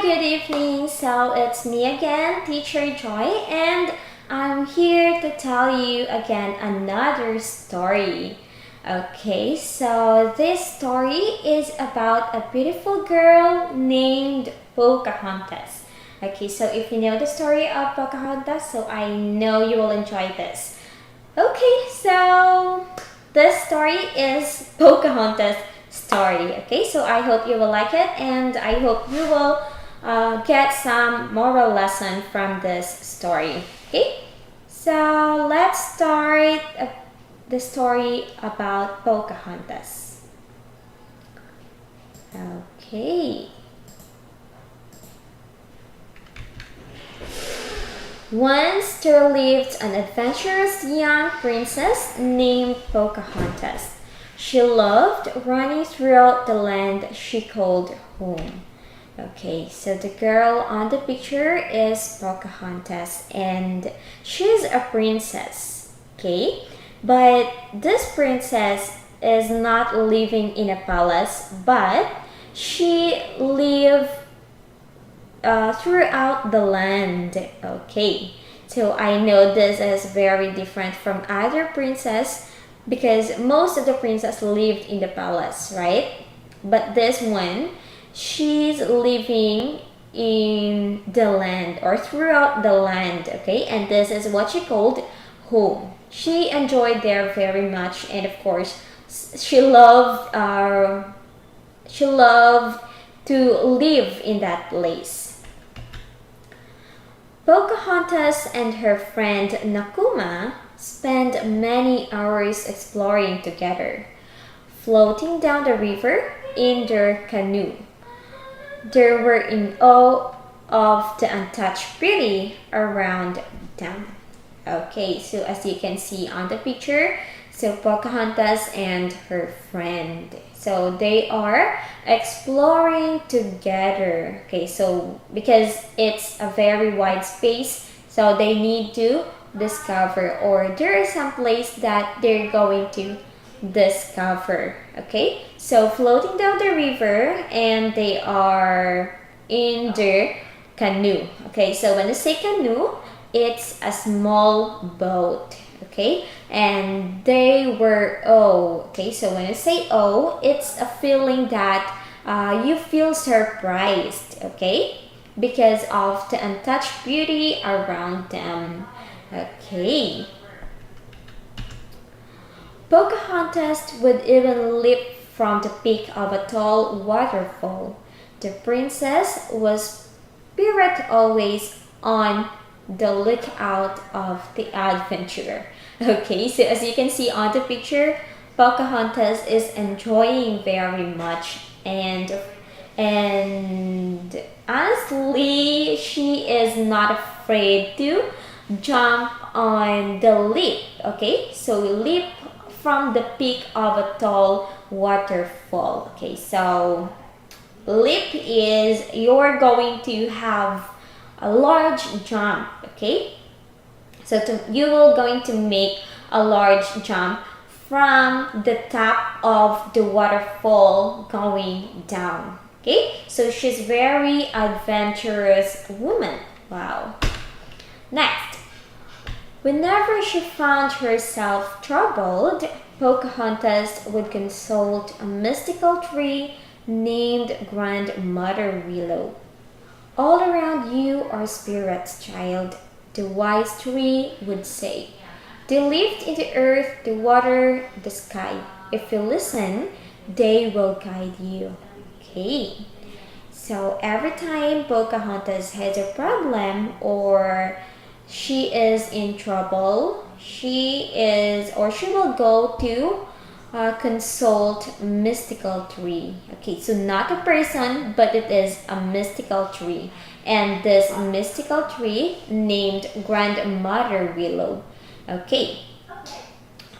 good evening. So it's me again, Teacher Joy, and I'm here to tell you again another story. Okay, so this story is about a beautiful girl named Pocahontas. Okay, so if you know the story of Pocahontas, so I know you will enjoy this. Okay, so this story is Pocahontas story. Okay, so I hope you will like it, and I hope you will get some moral lesson from this story. Okay, so let's start the story about Pocahontas. Okay. Once there lived an adventurous young princess named Pocahontas. She loved running throughout the land she called home. Okay, so the girl on the picture is Pocahontas and she's a princess. Okay, but this princess is not living in a palace, but she lives throughout the land. Okay, so I know this is very different from other princess because most of the princess lived in the palace, right? But this one, she's living in the land or throughout the land. Okay, and this is what she called home. She enjoyed there very much, and of course she loved to live in that place. Pocahontas and her friend Nakuma spent many hours exploring together, floating down the river in their canoe. They were in awe of the untouched beauty around them. Okay, so as you can see on the picture, so Pocahontas and her friend. So they are exploring together. Okay, so because it's a very wide space, so they need to discover, or there is some place that they're going to discover. Okay, so floating down the river and they are in their canoe. Okay, so when I say canoe, it's a small boat. Okay, and they were okay, so when I say it's a feeling that you feel surprised, okay, because of the untouched beauty around them. Okay, Pocahontas would even leap from the peak of a tall waterfall. The princess was spirit always on the lookout of the adventurer. Okay, so as you can see on the picture, Pocahontas is enjoying very much, and honestly, she is not afraid to jump on the leap. Okay, so leap from the peak of a tall waterfall. Okay, so leap is you're going to have a large jump. Okay, so you will going to make a large jump from the top of the waterfall going down. Okay, so she's very adventurous woman. Wow. Next, whenever she found herself troubled, Pocahontas would consult a mystical tree named Grandmother Willow. All around you are spirits, child, the wise tree would say. They lived in the earth, the water, the sky. If you listen, they will guide you. Okay. So every time Pocahontas has a problem or she is in trouble, she will go to consult mystical tree. Okay, so not a person, but it is a mystical tree, and this mystical tree named Grandmother Willow. Okay,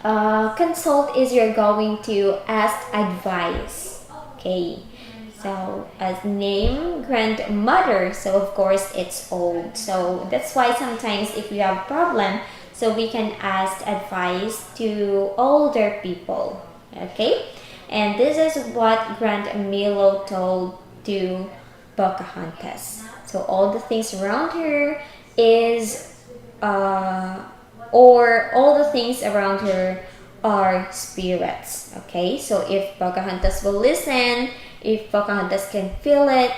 consult is you're going to ask advice. Okay, so as name grandmother, so of course it's old, so that's why sometimes if you have problem, so we can ask advice to older people. Okay, and this is what Grandmother told to Pocahontas. So all the things around her is, or all the things around her are spirits. Okay, so if Pocahontas will listen, if Pocahontas can feel it,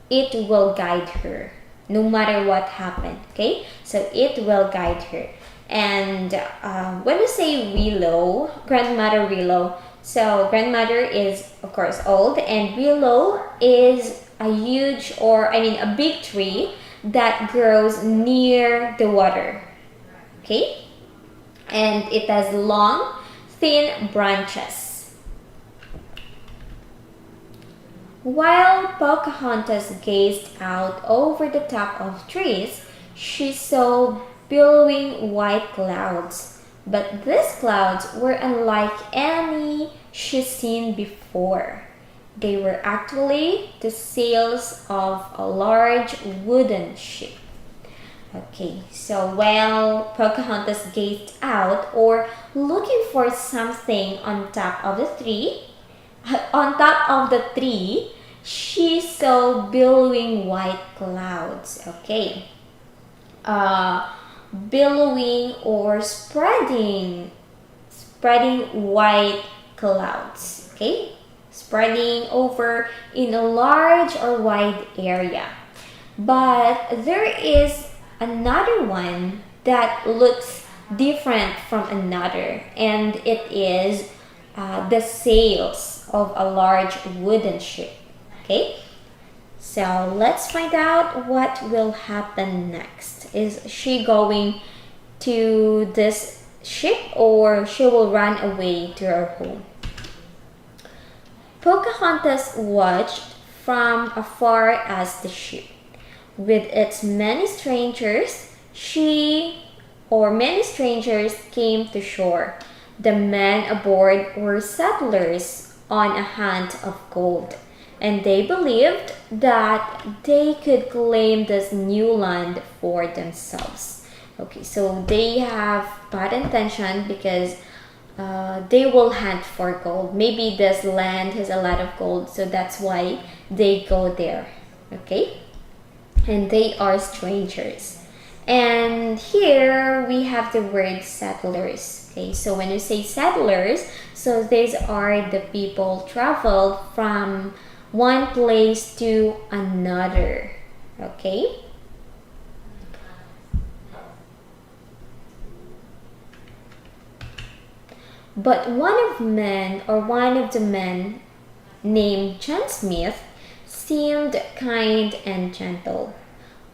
it will guide her no matter what happened. Okay, so it will guide her. And when we say willow, grandmother willow, so grandmother is of course old, and willow is a huge, or I mean a big tree that grows near the water. Okay, and it has long thin branches. While Pocahontas gazed out over the top of trees, she saw billowing white clouds. But these clouds were unlike any she's seen before. They were actually the sails of a large wooden ship. Okay, so while Pocahontas gazed out, or looking for something on top of the tree, she saw billowing white clouds. Okay, billowing or spreading white clouds. Okay, spreading over in a large or wide area. But there is another one that looks different from another, and it is the sails of a large wooden ship. Okay, so let's find out what will happen next. Is she going to this ship, or she will run away to her home? Pocahontas watched from afar as the ship, with its many strangers, many strangers came to shore. The men aboard were settlers on a hunt of gold, and they believed that they could claim this new land for themselves. Okay, so they have bad intention because they will hunt for gold. Maybe this land has a lot of gold, so that's why they go there. Okay, and they are strangers. And here we have the word settlers. Okay, so when you say settlers, so these are the people traveled from one place to another. Okay, but one of the men named John Smith seemed kind and gentle.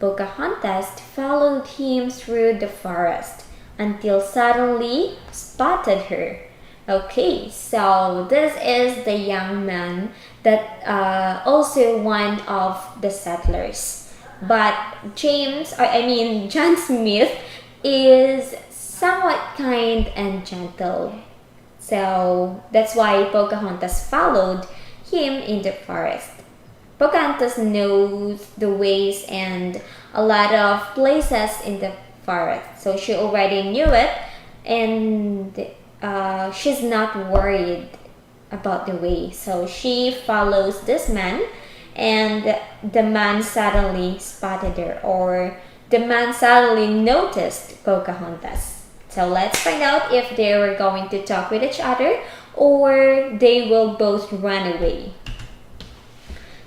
Pocahontas followed him through the forest until suddenly spotted her. Okay, so this is the young man that also one of the settlers. But John Smith is somewhat kind and gentle. So that's why Pocahontas followed him in the forest. Pocahontas knows the ways and a lot of places in the forest, so she already knew it, and she's not worried about the way. So she follows this man, and the man suddenly spotted her, or the man suddenly noticed Pocahontas. So let's find out if they were going to talk with each other, or they will both run away.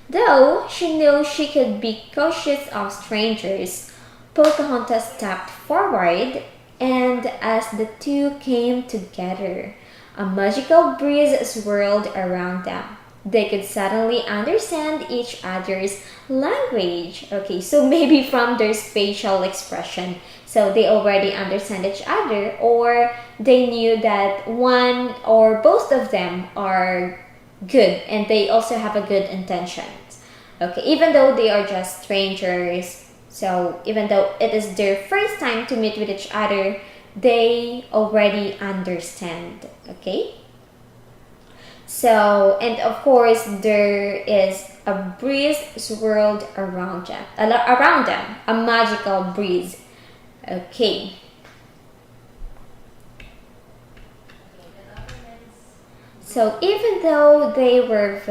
Though she knew she could be cautious of strangers, Pocahontas stepped forward, and as the two came together, a magical breeze swirled around them. They could suddenly understand each other's language. Okay, so maybe from their facial expression. So they already understand each other, or they knew that one or both of them are good and they also have a good intentions. Okay, even though they are just strangers, so even though it is their first time to meet with each other, they already understand. Okay, so and of course there is a breeze swirled around them, a magical breeze. Okay, so even though they were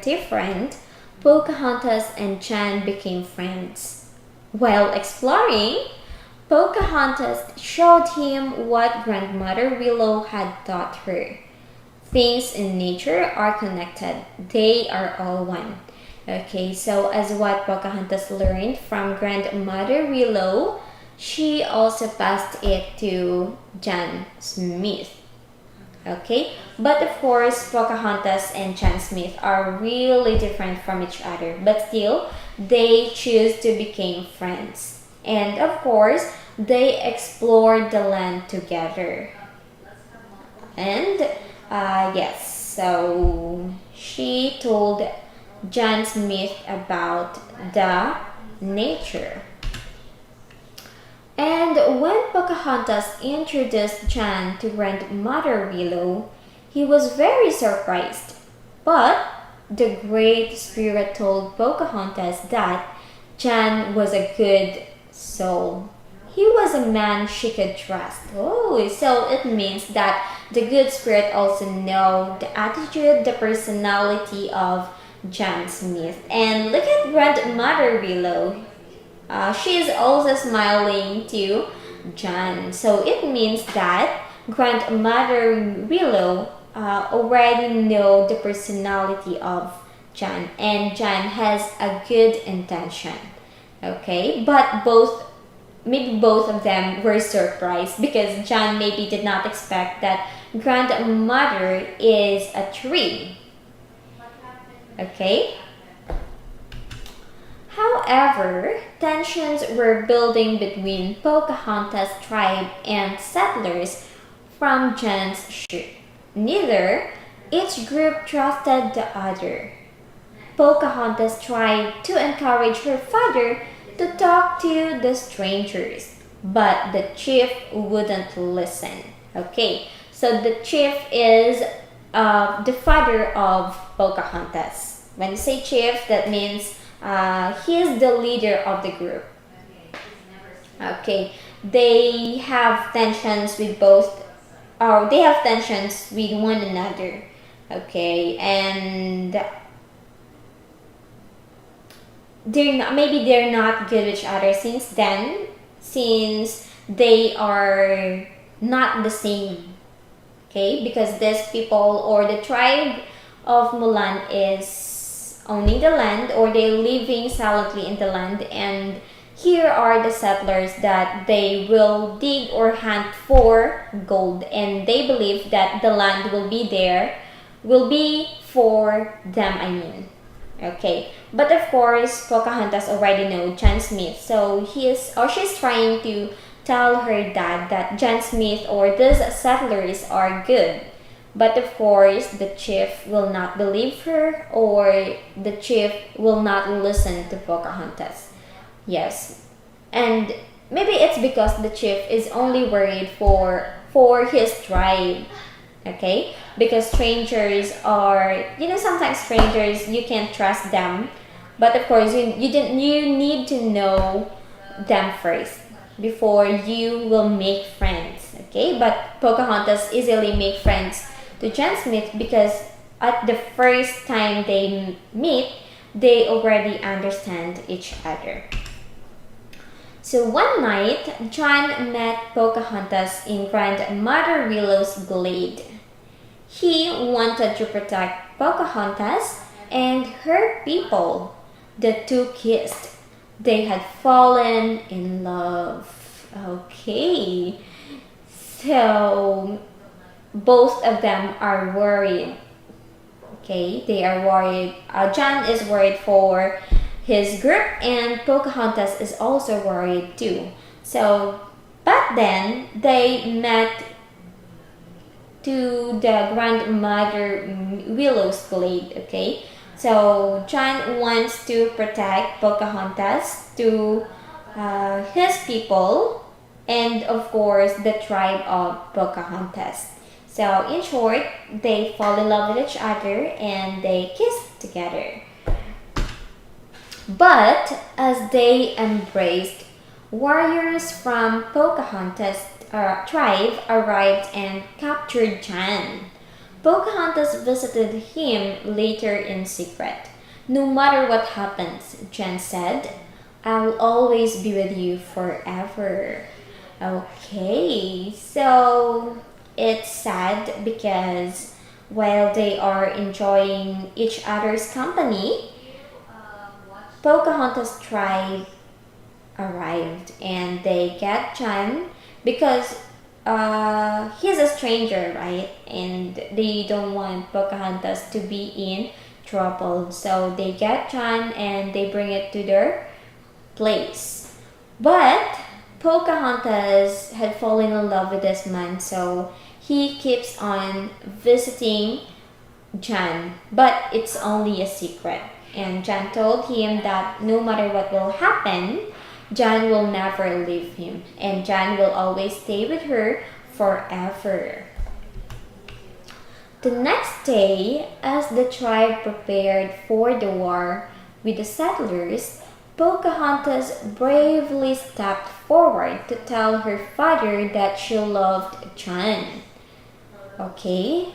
different, Pocahontas and Jan became friends. While exploring, Pocahontas showed him what Grandmother Willow had taught her. Things in nature are connected, they are all one. Okay, so as what Pocahontas learned from Grandmother Willow, she also passed it to John Smith. Okay, but of course, Pocahontas and John Smith are really different from each other, but still, they choose to become friends. And of course, they explored the land together. And yes, so she told John Smith about the nature. And when Pocahontas introduced John to Grandmother Willow, he was very surprised. But the Great Spirit told Pocahontas that John was a good soul. He was a man she could trust. Oh, so it means that the good spirit also know the attitude, the personality of John Smith. And look at Grandmother Willow. She is also smiling to John. So it means that Grandmother Willow already know the personality of John, and John has a good intention. Okay, but maybe both of them were surprised because John maybe did not expect that grandmother is a tree. Okay? However, tensions were building between Pocahontas' tribe and settlers from John's ship. Neither each group trusted the other. Pocahontas tried to encourage her father to talk to the strangers, but the chief wouldn't listen. Okay, so the chief is the father of Pocahontas. When you say chief, that means he is the leader of the group. Okay, they have tensions with both, or they have tensions with one another. Okay, and they're not good with each other since they are not the same. Okay, because these people or the tribe of Mulan is owning the land, or they're living silently in the land, and here are the settlers that they will dig or hunt for gold, and they believe that the land will be for them, I mean. Okay, but of course, Pocahontas already know John Smith, so she's trying to tell her dad that John Smith or these settlers are good. But of course, the chief will not believe her, or the chief will not listen to Pocahontas. Yes, and maybe it's because the chief is only worried for his tribe. Okay, because strangers are, sometimes strangers you can't trust them, but of course you need to know them first before you will make friends. Okay, but Pocahontas easily make friends to John Smith because at the first time they meet, they already understand each other. So one night, John met Pocahontas in Grandmother Willow's glade. He wanted to protect Pocahontas and her people. The two kissed. They had fallen in love. Okay. So both of them are worried. Okay, they are worried. John is worried for his group, and Pocahontas is also worried too. So, but then they met to the Grandmother Willow's glade. Okay, so John wants to protect Pocahontas to his people, and of course the tribe of Pocahontas. So in short, they fall in love with each other and they kiss together. But as they embraced, warriors from Pocahontas' tribe arrived and captured John. Pocahontas visited him later in secret. No matter what happens, Jen said, I'll always be with you forever. Okay, so it's sad because while they are enjoying each other's company, Pocahontas tribe arrived and they get John because he's a stranger, right? And they don't want Pocahontas to be in trouble. So they get John and they bring it to their place. But Pocahontas had fallen in love with this man, so he keeps on visiting John, but it's only a secret. And John told him that no matter what will happen, John will never leave him, and John will always stay with her forever. The next day, as the tribe prepared for the war with the settlers, Pocahontas bravely stepped forward to tell her father that she loved John. Okay?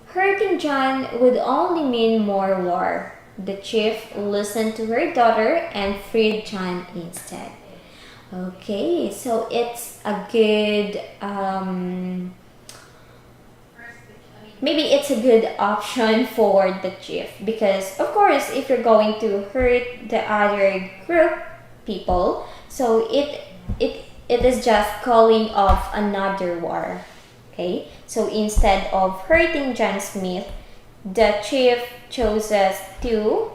Hurting John would only mean more war. The chief listened to her daughter and freed John instead. Okay, so it's a good, maybe it's a good option for the chief because, of course, if you're going to hurt the other group people, so it is just calling off another war. Okay, so instead of hurting John Smith, the chief chooses to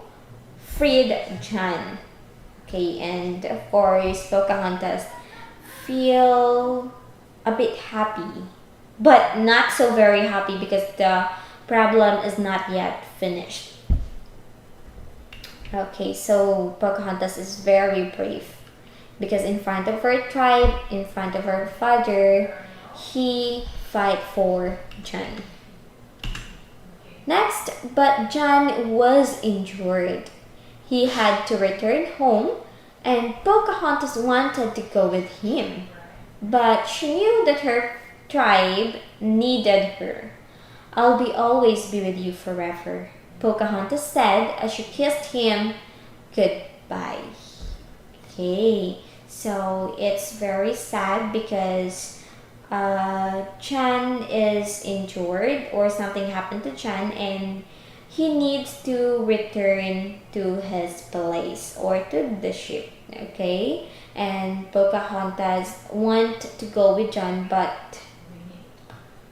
free John. Okay, and of course, Pocahontas feel a bit happy, but not so very happy because the problem is not yet finished. Okay, so Pocahontas is very brave because in front of her tribe, in front of her father, he fight for John. Next, but John was injured. He had to return home and Pocahontas wanted to go with him. But she knew that her tribe needed her. I'll be always be with you forever, Pocahontas said as she kissed him goodbye. Okay, so it's very sad because Chan is injured or something happened to Chan and he needs to return to his place or to the ship. Okay, and Pocahontas want to go with John, but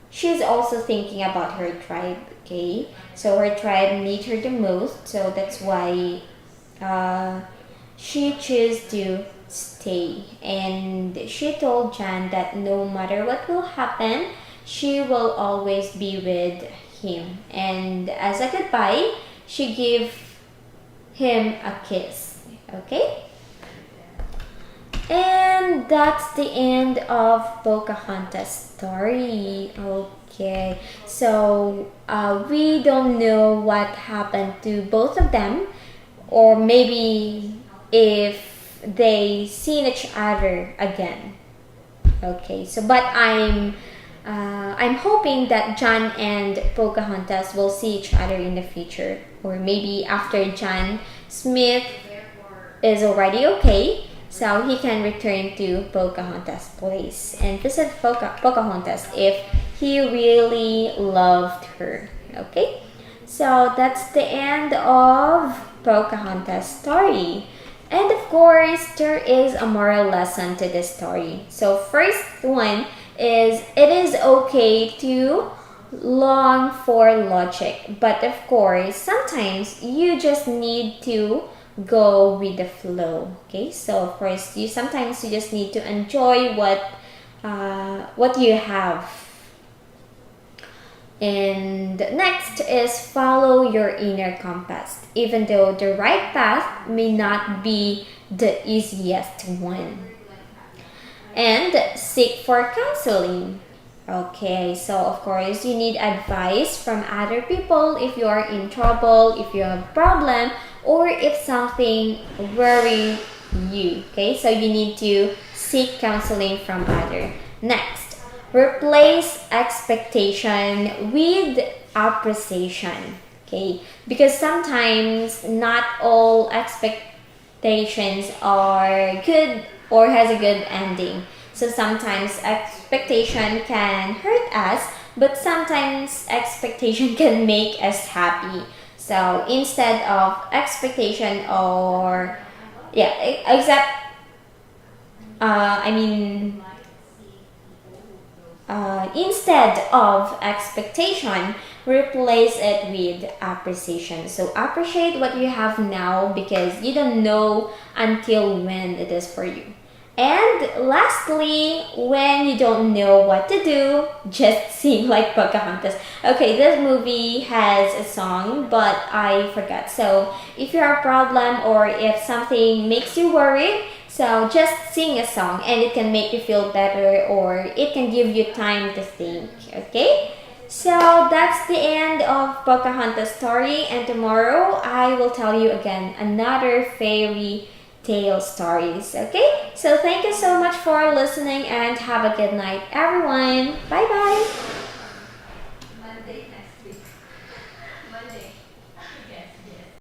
she's also thinking about her tribe. Okay, so her tribe needs her the most, so that's why she chose to stay. And she told John that no matter what will happen, she will always be with him. And as a goodbye, she gave him a kiss. Okay? And that's the end of Pocahontas' story. Okay, so we don't know what happened to both of them, or maybe if they seen each other again. Okay, so but I'm hoping that John and Pocahontas will see each other in the future, or maybe after John Smith is already okay, so he can return to Pocahontas' place and visit Pocahontas if he really loved her. Okay, so that's the end of Pocahontas' story. And of course, there is a moral lesson to this story. So first one is it is okay to long for logic, but of course, sometimes you just need to go with the flow. Okay, so of course, sometimes you just need to enjoy what you have. And next is follow your inner compass, even though the right path may not be the easiest one. And seek for counseling. Okay, so of course you need advice from other people if you are in trouble, if you have a problem, or if something worry you. Okay, so you need to seek counseling from other. Next, replace expectation with appreciation. Okay, because sometimes not all expectations are good or has a good ending. So sometimes expectation can hurt us, but sometimes expectation can make us happy. So instead of expectation or yeah, except I mean instead of expectation, replace it with appreciation. So appreciate what you have now because you don't know until when it is for you. And lastly, when you don't know what to do, just sing like Pocahontas. Okay, this movie has a song, but I forgot. So if you have a problem or if something makes you worried, so just sing a song and it can make you feel better or it can give you time to think, okay? So that's the end of Pocahontas story and tomorrow I will tell you again another fairy tale stories, okay? So thank you so much for listening and have a good night everyone. Bye bye.